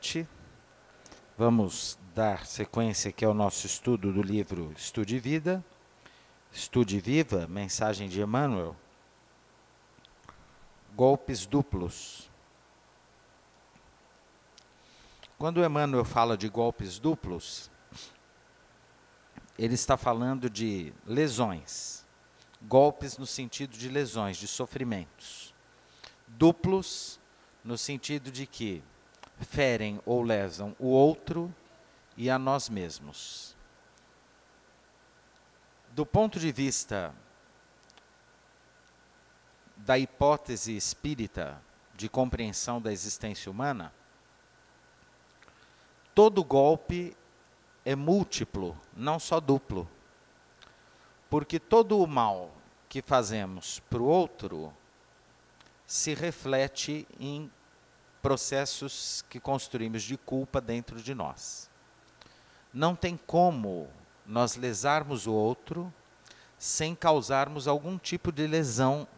noite. Vamos dar sequência aqui ao nosso estudo do livro Estude Vida, Estude Viva, mensagem de Emmanuel. Golpes duplos. Quando Emmanuel fala de golpes duplos, ele está falando de lesões. Golpes no sentido de lesões, de sofrimentos. Duplos no sentido de que ferem ou lesam o outro e a nós mesmos. Do ponto de vista da hipótese espírita de compreensão da existência humana, todo golpe é múltiplo, não só duplo. Porque todo o mal que fazemos para o outro se reflete em processos que construímos de culpa dentro de nós. Não tem como nós lesarmos o outro sem causarmos algum tipo de lesão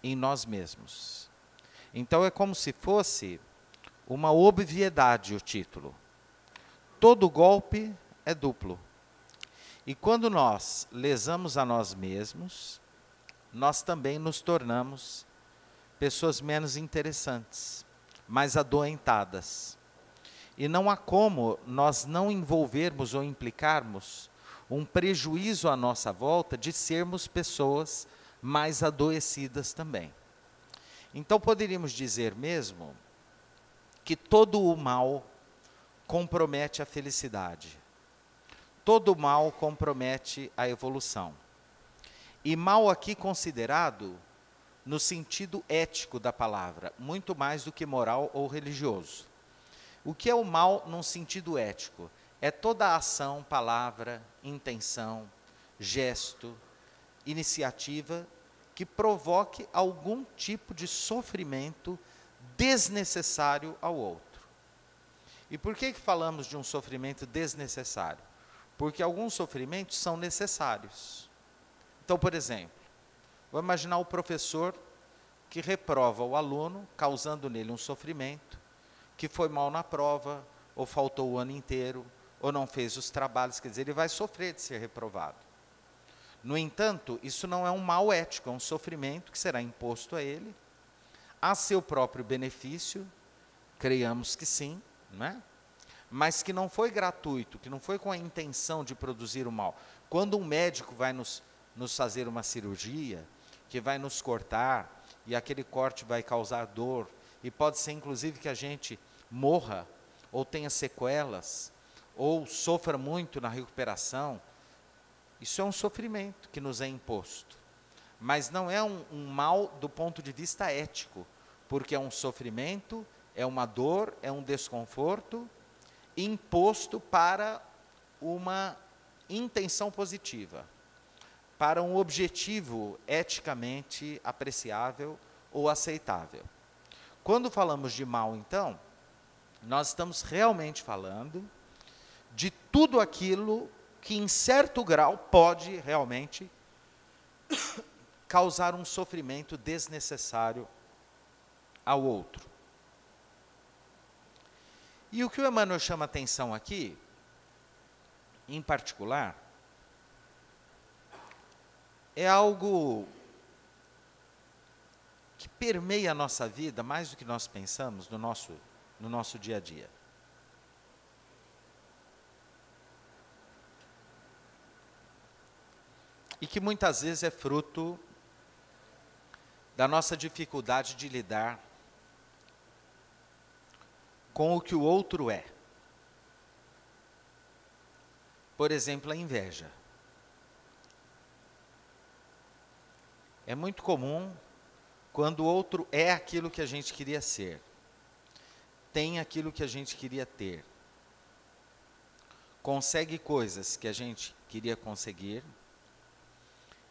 em nós mesmos. Então é como se fosse uma obviedade o título. Todo golpe é duplo. E quando nós lesamos a nós mesmos, nós também nos tornamos pessoas menos interessantes, mais adoentadas. E não há como nós não envolvermos ou implicarmos um prejuízo à nossa volta de sermos pessoas mais adoecidas também. Então poderíamos dizer mesmo que todo o mal compromete a felicidade. Todo o mal compromete a evolução. E mal aqui considerado no sentido ético da palavra, muito mais do que moral ou religioso. O que é o mal num sentido ético? É toda a ação, palavra, intenção, gesto, iniciativa que provoque algum tipo de sofrimento desnecessário ao outro. E por que falamos de um sofrimento desnecessário? Porque alguns sofrimentos são necessários. Então, por exemplo, vamos imaginar o professor que reprova o aluno, causando nele um sofrimento, que foi mal na prova, ou faltou o ano inteiro, ou não fez os trabalhos, quer dizer, ele vai sofrer de ser reprovado. No entanto, isso não é um mal ético, é um sofrimento que será imposto a ele, a seu próprio benefício, creiamos que sim, não é? Mas que não foi gratuito, que não foi com a intenção de produzir o mal. Quando um médico vai nos fazer uma cirurgia, que vai nos cortar, e aquele corte vai causar dor, e pode ser inclusive que a gente morra, ou tenha sequelas, ou sofra muito na recuperação, isso é um sofrimento que nos é imposto. Mas não é um mal do ponto de vista ético, porque é um sofrimento, é uma dor, é um desconforto, imposto para uma intenção positiva, para um objetivo eticamente apreciável ou aceitável. Quando falamos de mal, então, nós estamos realmente falando de tudo aquilo que, em certo grau, pode realmente causar um sofrimento desnecessário ao outro. E o que o Emmanuel chama atenção aqui, em particular, é algo que permeia a nossa vida mais do que nós pensamos no nosso dia a dia. E que muitas vezes é fruto da nossa dificuldade de lidar com o que o outro é. Por exemplo, a inveja. É muito comum quando o outro é aquilo que a gente queria ser, tem aquilo que a gente queria ter, consegue coisas que a gente queria conseguir,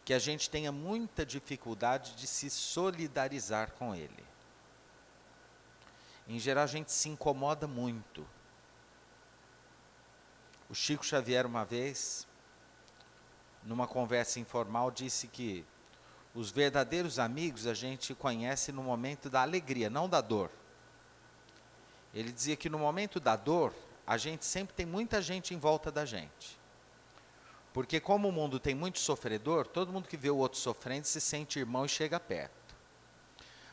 que a gente tenha muita dificuldade de se solidarizar com ele. Em geral, a gente se incomoda muito. O Chico Xavier, uma vez, numa conversa informal, disse que os verdadeiros amigos a gente conhece no momento da alegria, não da dor. Ele dizia que no momento da dor, a gente sempre tem muita gente em volta da gente. Porque como o mundo tem muito sofredor, todo mundo que vê o outro sofrendo se sente irmão e chega perto.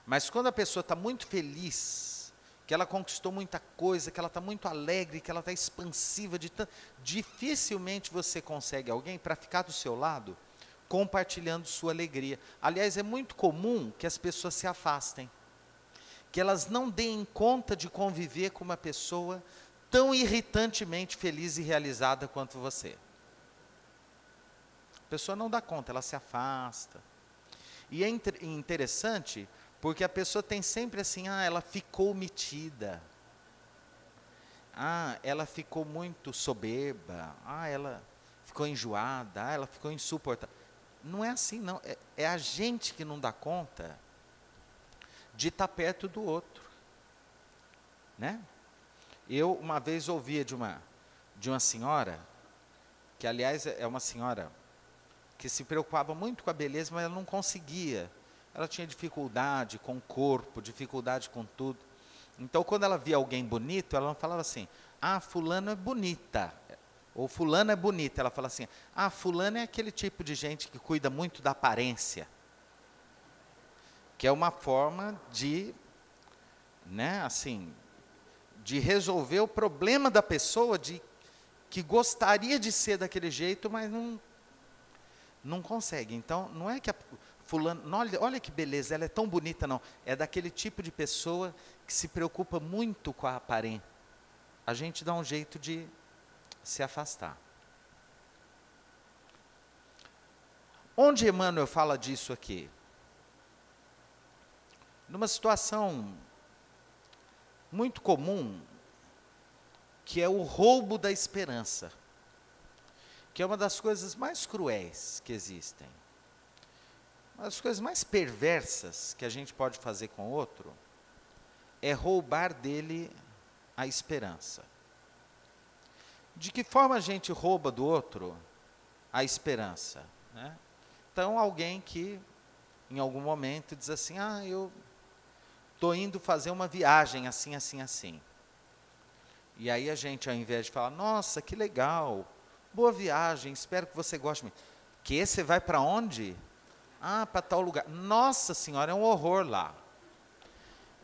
Mas quando a pessoa está muito feliz, que ela conquistou muita coisa, que ela está muito alegre, que ela está expansiva, dificilmente você consegue alguém para ficar do seu lado, compartilhando sua alegria. Aliás, é muito comum que as pessoas se afastem, que elas não deem conta de conviver com uma pessoa tão irritantemente feliz e realizada quanto você. A pessoa não dá conta, ela se afasta. E é interessante, porque a pessoa tem sempre assim, ela ficou metida. Ela ficou muito soberba. Ela ficou enjoada. Ela ficou insuportável. Não é assim, não. É a gente que não dá conta de estar perto do outro. Né? Eu, uma vez, ouvia de uma senhora, que, aliás, é uma senhora que se preocupava muito com a beleza, mas ela não conseguia. Ela tinha dificuldade com o corpo, dificuldade com tudo. Então, quando ela via alguém bonito, ela não falava assim, fulano é bonita, ou fulano é bonita. Ela fala assim, fulano é aquele tipo de gente que cuida muito da aparência. Que é uma forma de, de resolver o problema da pessoa, que gostaria de ser daquele jeito, mas não consegue. Então, não é que fulano, olha que beleza, ela é tão bonita, não. É daquele tipo de pessoa que se preocupa muito com a aparência. A gente dá um jeito de se afastar. Onde Emmanuel fala disso aqui? Numa situação muito comum, que é o roubo da esperança, que é uma das coisas mais cruéis que existem. Uma das coisas mais perversas que a gente pode fazer com o outro é roubar dele a esperança. De que forma a gente rouba do outro a esperança? Né? Então, alguém que, em algum momento, diz assim, eu estou indo fazer uma viagem assim, assim, assim. E aí a gente, ao invés de falar, nossa, que legal, boa viagem, espero que você goste. Que você vai para onde? Para tal lugar. Nossa senhora, é um horror lá.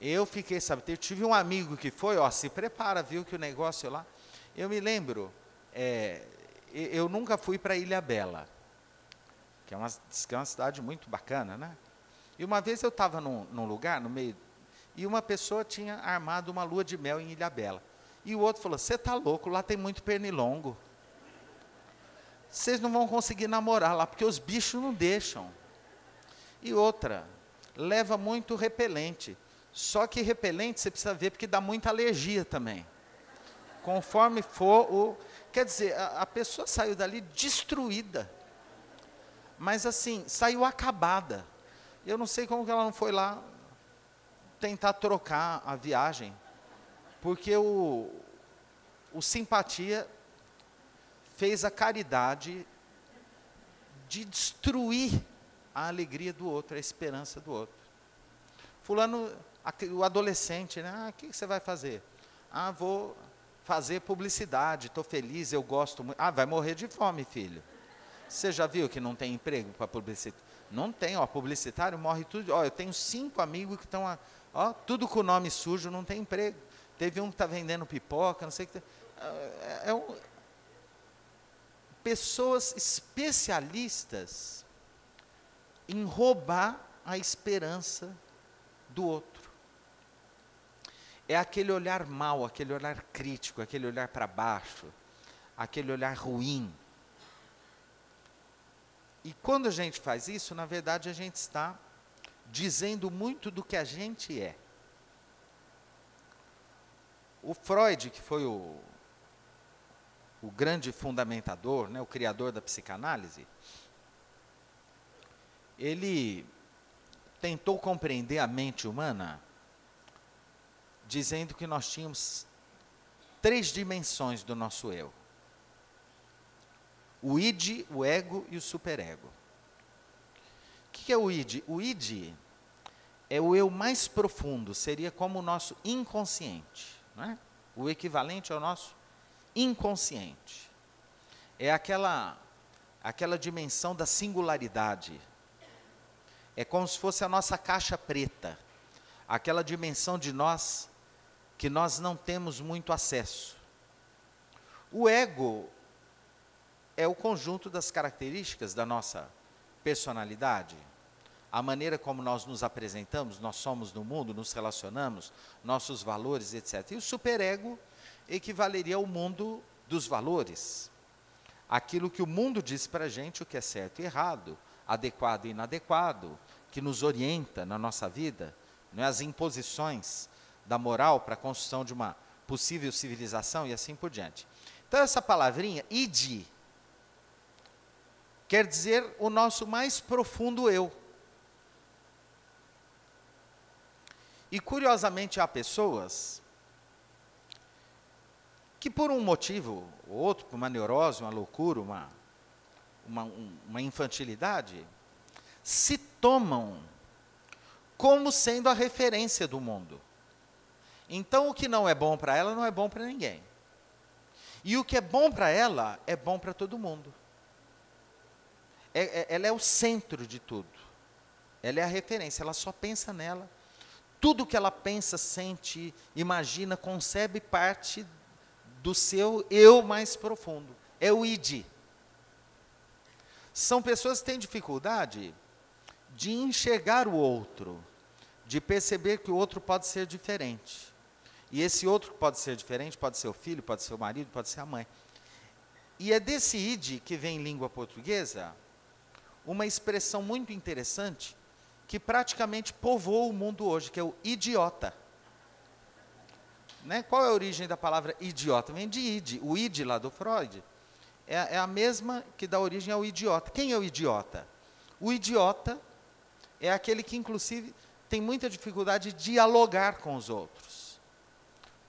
Eu fiquei, eu tive um amigo que foi, se prepara, viu que o negócio lá. Eu me lembro, eu nunca fui para Ilhabela, que é uma cidade muito bacana, né? E uma vez eu estava num lugar, no meio, e uma pessoa tinha armado uma lua de mel em Ilhabela. E o outro falou, você está louco, lá tem muito pernilongo. Vocês não vão conseguir namorar lá, porque os bichos não deixam. E outra, leva muito repelente. Só que repelente você precisa ver, porque dá muita alergia também. Conforme for Quer dizer, a pessoa saiu dali destruída. Mas assim, saiu acabada. Eu não sei como que ela não foi lá tentar trocar a viagem. Porque o simpatia fez a caridade de destruir a alegria do outro, a esperança do outro. Fulano, o adolescente, né? O que você vai fazer? Vou fazer publicidade, estou feliz, eu gosto muito. Vai morrer de fome, filho. Você já viu que não tem emprego para publicitário? Não tem, publicitário morre tudo. Eu tenho 5 amigos que estão, tudo com o nome sujo, não tem emprego. Teve um que está vendendo pipoca, não sei o que. Pessoas especialistas em roubar a esperança do outro. É aquele olhar mau, aquele olhar crítico, aquele olhar para baixo, aquele olhar ruim. E quando a gente faz isso, na verdade a gente está dizendo muito do que a gente é. O Freud, que foi o grande fundamentador, o criador da psicanálise, ele tentou compreender a mente humana, dizendo que nós tínhamos 3 dimensões do nosso eu. O id, o ego e o superego. O que é o id? O id é o eu mais profundo, seria como o nosso inconsciente. não é? O equivalente ao nosso inconsciente. É aquela dimensão da singularidade. É como se fosse a nossa caixa preta, aquela dimensão de nós que nós não temos muito acesso. O ego é o conjunto das características da nossa personalidade, a maneira como nós nos apresentamos, nós somos no mundo, nos relacionamos, nossos valores, etc. E o superego equivaleria ao mundo dos valores, aquilo que o mundo diz para a gente, o que é certo e errado, adequado e inadequado, que nos orienta na nossa vida, não é? As imposições da moral para a construção de uma possível civilização e assim por diante. Então essa palavrinha, id, quer dizer o nosso mais profundo eu. E curiosamente há pessoas que por um motivo ou outro, por uma neurose, uma loucura, uma infantilidade, se tomam como sendo a referência do mundo. Então o que não é bom para ela não é bom para ninguém. E o que é bom para ela é bom para todo mundo. Ela é o centro de tudo. Ela é a referência, ela só pensa nela. Tudo que ela pensa, sente, imagina, concebe parte do seu eu mais profundo. É o id. São pessoas que têm dificuldade de enxergar o outro, de perceber que o outro pode ser diferente. E esse outro que pode ser diferente pode ser o filho, pode ser o marido, pode ser a mãe. E é desse id que vem em língua portuguesa uma expressão muito interessante que praticamente povoa o mundo hoje, que é o idiota. Né? Qual é a origem da palavra idiota? Vem de id. O id lá do Freud é a mesma que dá origem ao idiota. Quem é o idiota? O idiota é aquele que, inclusive, tem muita dificuldade de dialogar com os outros.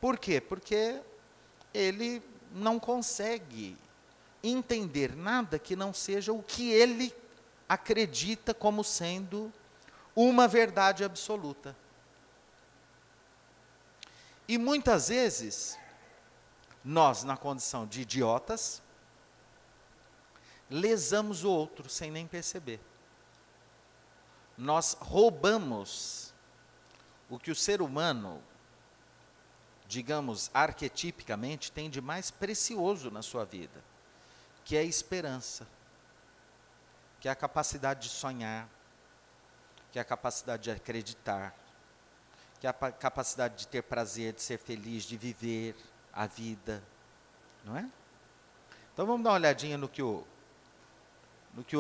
Por quê? Porque ele não consegue entender nada que não seja o que ele acredita como sendo uma verdade absoluta. E muitas vezes, nós, na condição de idiotas, lesamos o outro sem nem perceber. Nós roubamos o que o ser humano, digamos, arquetipicamente, tem de mais precioso na sua vida, que é a esperança, que é a capacidade de sonhar, que é a capacidade de acreditar, que é a capacidade de ter prazer, de ser feliz, de viver a vida, não é? Então vamos dar uma olhadinha no que o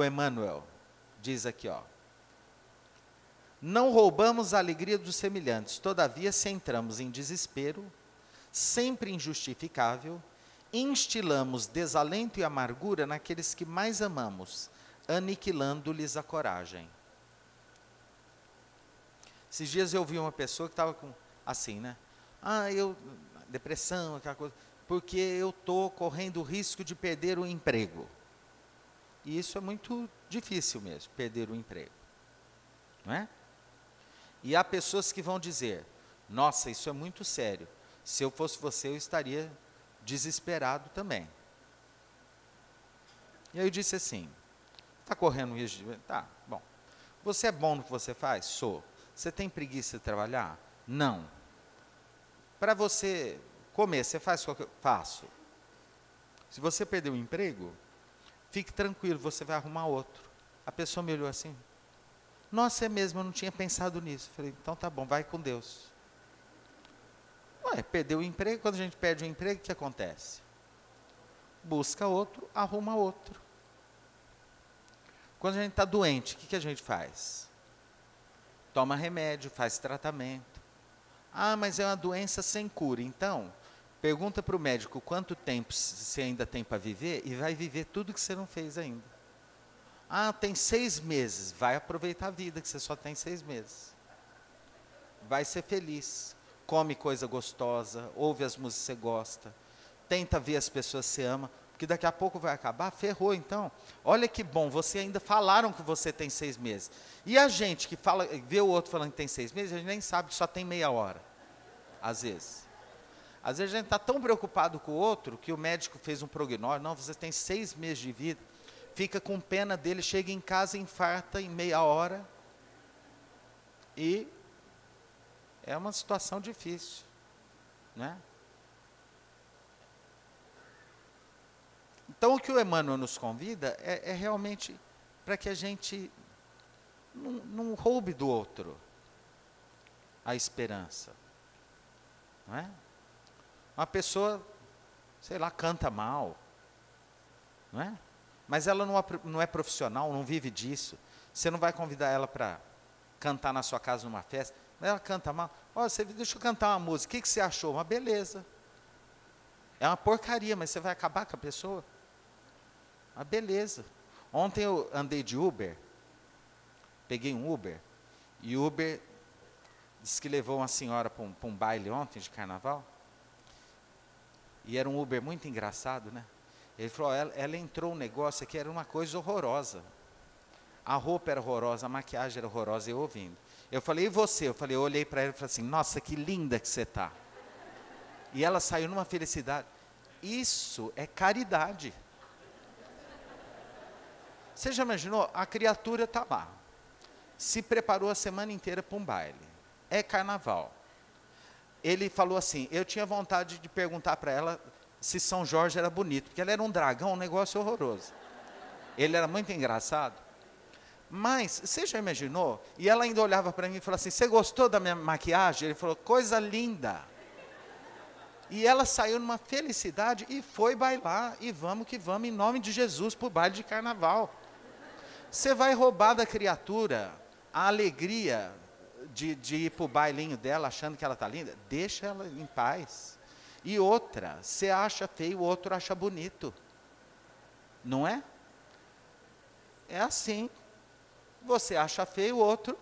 Emmanuel diz aqui, ó. Não roubamos a alegria dos semelhantes, todavia se entramos em desespero, sempre injustificável, instilamos desalento e amargura naqueles que mais amamos, aniquilando-lhes a coragem. Esses dias eu ouvi uma pessoa que estava assim, né? Depressão, aquela coisa, porque eu estou correndo o risco de perder o emprego. E isso é muito difícil mesmo, perder o emprego. Não é? E há pessoas que vão dizer, nossa, isso é muito sério. Se eu fosse você, eu estaria desesperado também. E aí eu disse assim, está correndo risco de... Tá, bom. Você é bom no que você faz? Sou. Você tem preguiça de trabalhar? Não. Para você comer, você faz qualquer... Faço. Se você perder o emprego, fique tranquilo, você vai arrumar outro. A pessoa me olhou assim, nossa, é mesmo, eu não tinha pensado nisso. Falei, então tá bom, vai com Deus. Ué, perdeu o emprego, quando a gente perde o emprego, o que acontece? Busca outro, arruma outro. Quando a gente está doente, o que a gente faz? Toma remédio, faz tratamento. Ah, mas é uma doença sem cura. Então, pergunta para o médico quanto tempo você ainda tem para viver e vai viver tudo que você não fez ainda. Ah, tem 6 meses. Vai aproveitar a vida, que você só tem 6 meses. Vai ser feliz. Come coisa gostosa, ouve as músicas que você gosta. Tenta ver as pessoas que você ama. Porque daqui a pouco vai acabar, ferrou então. Olha que bom, você ainda falaram que você tem 6 meses. E a gente que vê o outro falando que tem 6 meses, a gente nem sabe que só tem meia hora, às vezes. Às vezes a gente está tão preocupado com o outro que o médico fez um prognóstico, não, você tem 6 meses de vida, fica com pena dele, chega em casa, infarta em meia hora, e é uma situação difícil, né? Então o que o Emmanuel nos convida é realmente para que a gente não roube do outro a esperança, não é? Uma pessoa, sei lá, canta mal, não é? Mas ela não é profissional, não vive disso. Você não vai convidar ela para cantar na sua casa numa festa. Ela canta mal. Ó, deixa eu cantar uma música. O que você achou? Uma beleza. É uma porcaria, mas você vai acabar com a pessoa? Uma beleza. Ontem eu andei de Uber, peguei um Uber, e o Uber disse que levou uma senhora para um baile ontem de carnaval. E era um Uber muito engraçado, né? Ele falou, ela entrou um negócio aqui, era uma coisa horrorosa. A roupa era horrorosa, a maquiagem era horrorosa, eu ouvindo. Eu falei, e você? Eu olhei para ela e falei assim, nossa, que linda que você está. E ela saiu numa felicidade. Isso é caridade. Você já imaginou? A criatura está lá. Se preparou a semana inteira para um baile. É carnaval. Ele falou assim, eu tinha vontade de perguntar para ela se São Jorge era bonito, porque ela era um dragão, um negócio horroroso. Ele era muito engraçado. Mas, você já imaginou? E ela ainda olhava para mim e falava assim, você gostou da minha maquiagem? Ele falou, coisa linda. E ela saiu numa felicidade e foi bailar. E vamos que vamos, em nome de Jesus, para o baile de carnaval. Você vai roubar da criatura a alegria de ir para o bailinho dela, achando que ela está linda? Deixa ela em paz. E outra, você acha feio, o outro acha bonito. Não é? É assim. Você acha feio, o outro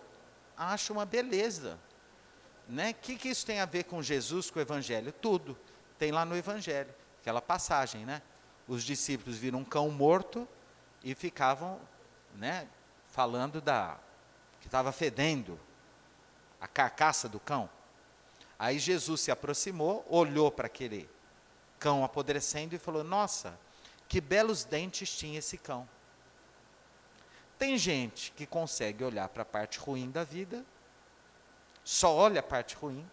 acha uma beleza. Né? O que isso tem a ver com Jesus, com o Evangelho? Tudo. Tem lá no Evangelho. Aquela passagem, né? Os discípulos viram um cão morto e ficavam, né, falando que estava fedendo a carcaça do cão. Aí Jesus se aproximou, olhou para aquele cão apodrecendo e falou, nossa, que belos dentes tinha esse cão. Tem gente que consegue olhar para a parte ruim da vida, só olha a parte ruim,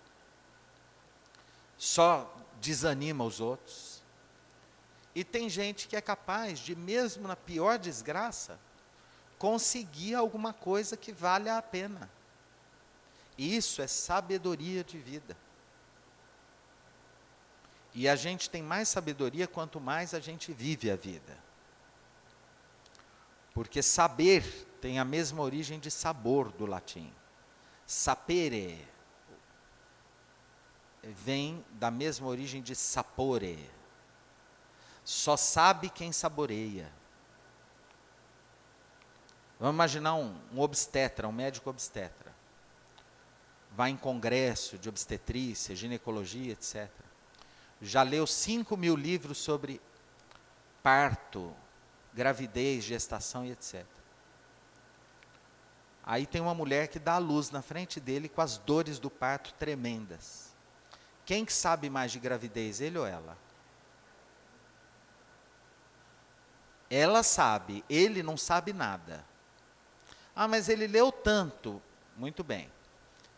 só desanima os outros. E tem gente que é capaz de, mesmo na pior desgraça, conseguir alguma coisa que valha a pena. E isso é sabedoria de vida. E a gente tem mais sabedoria quanto mais a gente vive a vida. Porque saber tem a mesma origem de sabor do latim. Sapere vem da mesma origem de sapore. Só sabe quem saboreia. Vamos imaginar um obstetra, um médico obstetra. Vai em congresso de obstetrícia, ginecologia, etc. Já leu 5.000 livros sobre parto, gravidez, gestação e etc. Aí tem uma mulher que dá à luz na frente dele com as dores do parto tremendas. Quem que sabe mais de gravidez, ele ou ela? Ela sabe, ele não sabe nada. Ah, mas ele leu tanto. Muito bem.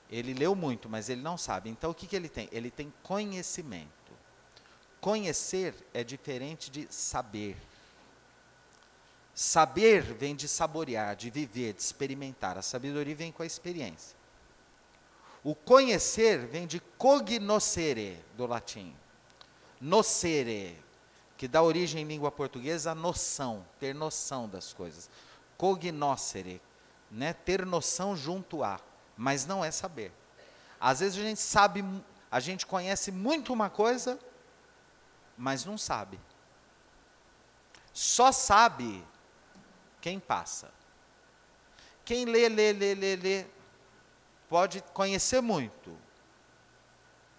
Ele leu muito, mas ele não sabe. Então, o que ele tem? Ele tem conhecimento. Conhecer é diferente de saber. Saber vem de saborear, de viver, de experimentar. A sabedoria vem com a experiência. O conhecer vem de cognoscere, do latim. Nocere, que dá origem em língua portuguesa a noção, ter noção das coisas. Cognoscere, né, ter noção junto a, mas não é saber. Às vezes a gente sabe, a gente conhece muito uma coisa, mas não sabe. Só sabe quem passa. Quem lê, pode conhecer muito,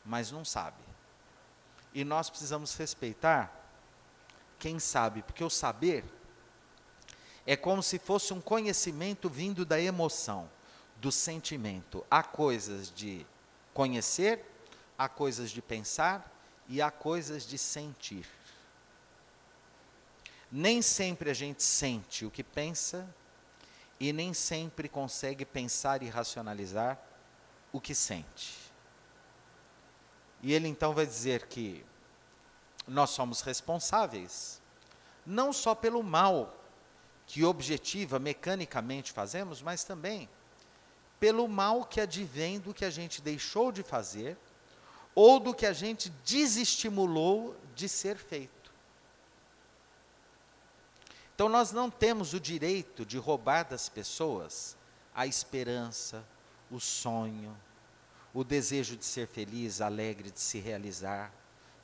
mas não sabe. E nós precisamos respeitar quem sabe, porque o saber é como se fosse um conhecimento vindo da emoção, do sentimento. Há coisas de conhecer, há coisas de pensar e há coisas de sentir. Nem sempre a gente sente o que pensa e nem sempre consegue pensar e racionalizar o que sente. E ele então vai dizer que nós somos responsáveis não só pelo mal que objetiva, mecanicamente fazemos, mas também pelo mal que advém do que a gente deixou de fazer ou do que a gente desestimulou de ser feito. Então nós não temos o direito de roubar das pessoas a esperança, o sonho, o desejo de ser feliz, alegre, de se realizar.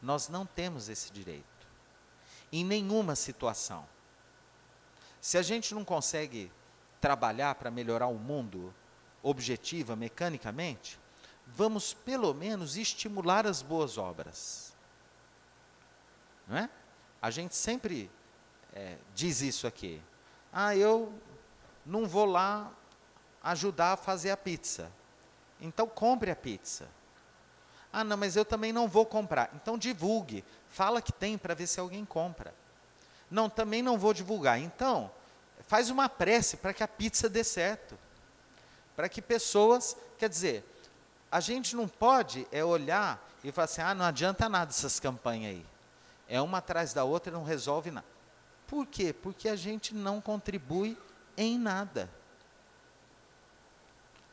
Nós não temos esse direito, em nenhuma situação. Se a gente não consegue trabalhar para melhorar o mundo, objetiva, mecanicamente, vamos pelo menos estimular as boas obras. Não é? A gente sempre diz isso aqui. Eu não vou lá ajudar a fazer a pizza. Então compre a pizza. Não, mas eu também não vou comprar. Então divulgue, fala que tem para ver se alguém compra. Não, também não vou divulgar. Então, faz uma prece para que a pizza dê certo. Para que pessoas, quer dizer, a gente não pode olhar e falar assim, não adianta nada essas campanhas aí. É uma atrás da outra e não resolve nada. Por quê? Porque a gente não contribui em nada.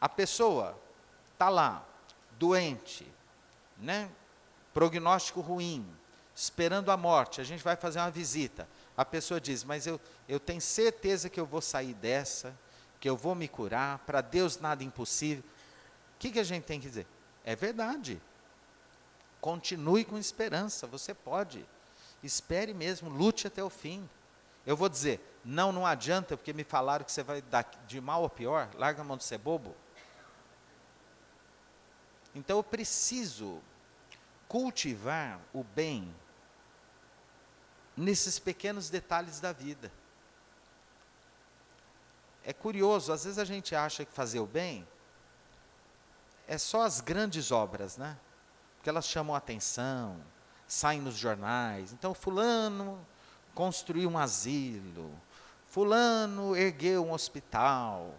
A pessoa está lá, doente, né? Prognóstico ruim, esperando a morte, a gente vai fazer uma visita. A pessoa diz, mas eu tenho certeza que eu vou sair dessa, que eu vou me curar, para Deus nada é impossível. O que a gente tem que dizer? É verdade. Continue com esperança, você pode. Espere mesmo, lute até o fim. Eu vou dizer, não adianta, porque me falaram que você vai dar de mal a pior, larga a mão de ser bobo. Então eu preciso cultivar o bem nesses pequenos detalhes da vida. É curioso, às vezes a gente acha que fazer o bem é só as grandes obras, né? Porque elas chamam a atenção, saem nos jornais. Então fulano construiu um asilo, fulano ergueu um hospital,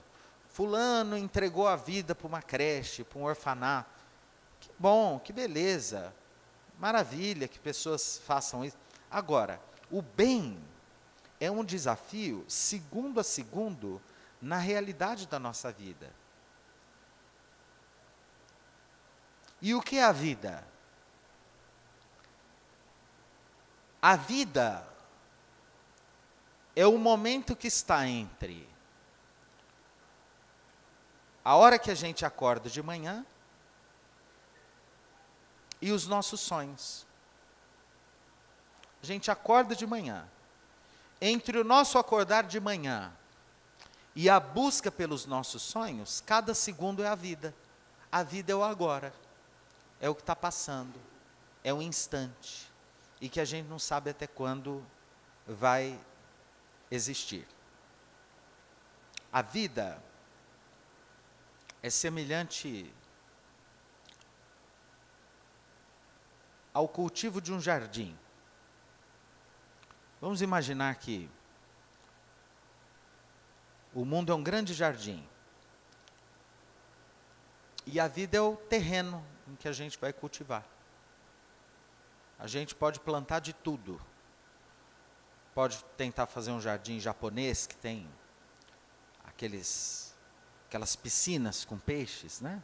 fulano entregou a vida para uma creche, para um orfanato. Que bom, que beleza, maravilha que pessoas façam isso. Agora, o bem é um desafio, segundo a segundo, na realidade da nossa vida. E o que é a vida? A vida é o momento que está entre a hora que a gente acorda de manhã e os nossos sonhos. A gente acorda de manhã. Entre o nosso acordar de manhã e a busca pelos nossos sonhos, cada segundo é a vida. A vida é o agora. É o que está passando. É um instante. E que a gente não sabe até quando vai existir. A vida é semelhante ao cultivo de um jardim. Vamos imaginar que o mundo é um grande jardim. E a vida é o terreno em que a gente vai cultivar. A gente pode plantar de tudo. Pode tentar fazer um jardim japonês que tem aquelas piscinas com peixes, né?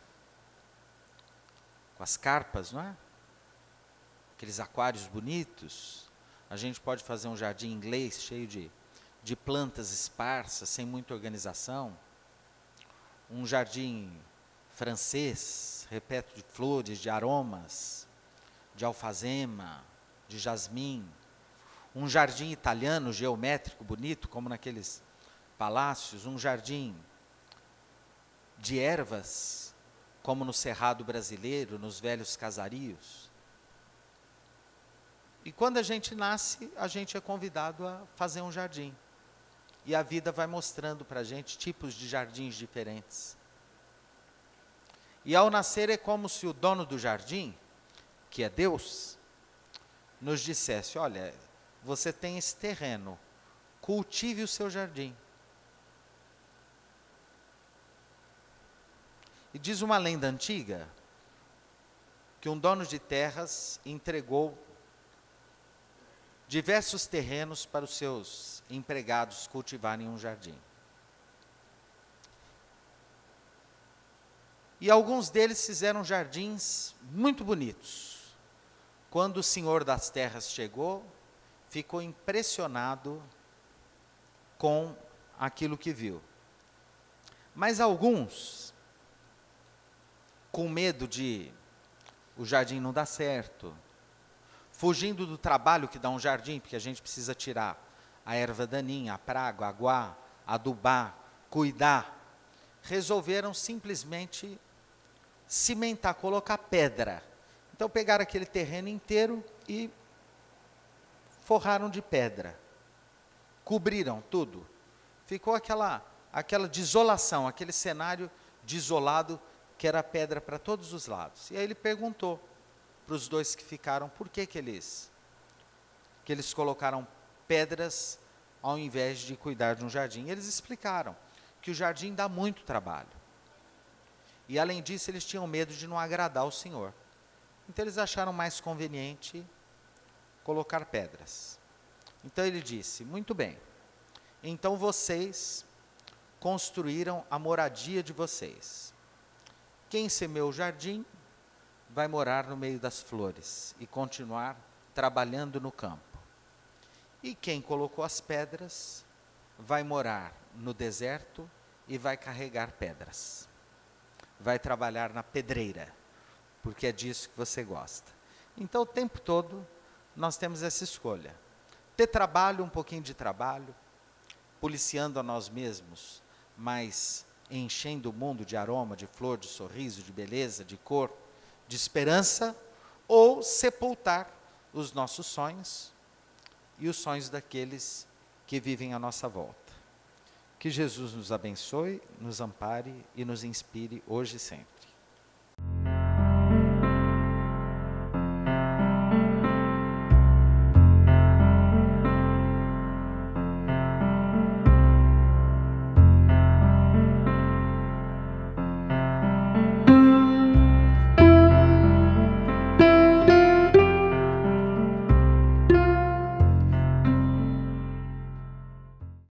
Com as carpas, não é? Aqueles aquários bonitos. A gente pode fazer um jardim inglês cheio de plantas esparsas, sem muita organização. Um jardim francês, repleto de flores, de aromas, de alfazema, de jasmim. Um jardim italiano, geométrico, bonito, como naqueles palácios. Um jardim de ervas, como no Cerrado brasileiro, nos velhos casarios. E quando a gente nasce, a gente é convidado a fazer um jardim. E a vida vai mostrando para a gente tipos de jardins diferentes. E ao nascer é como se o dono do jardim, que é Deus, nos dissesse: olha, você tem esse terreno, cultive o seu jardim. E diz uma lenda antiga que um dono de terras entregou diversos terrenos para os seus empregados cultivarem um jardim. E alguns deles fizeram jardins muito bonitos. Quando o senhor das terras chegou, ficou impressionado com aquilo que viu. Mas alguns, com medo de o jardim não dar certo, fugindo do trabalho que dá um jardim, porque a gente precisa tirar a erva daninha, a praga, aguar, adubar, cuidar, resolveram simplesmente cimentar, colocar pedra. Então pegaram aquele terreno inteiro e forraram de pedra. Cobriram tudo. Ficou aquela desolação, aquele cenário desolado que era pedra para todos os lados. E aí ele perguntou para os dois que ficaram por que eles colocaram pedras ao invés de cuidar de um jardim. E eles explicaram que o jardim dá muito trabalho. E além disso, eles tinham medo de não agradar o Senhor. Então eles acharam mais conveniente colocar pedras. Então ele disse: muito bem, então vocês construíram a moradia de vocês. Quem semeou o jardim vai morar no meio das flores e continuar trabalhando no campo. E quem colocou as pedras vai morar no deserto e vai carregar pedras. Vai trabalhar na pedreira, porque é disso que você gosta. Então o tempo todo nós temos essa escolha. Ter trabalho, um pouquinho de trabalho, policiando a nós mesmos, mas enchendo o mundo de aroma, de flor, de sorriso, de beleza, de cor, de esperança, ou sepultar os nossos sonhos e os sonhos daqueles que vivem à nossa volta. Que Jesus nos abençoe, nos ampare e nos inspire hoje e sempre.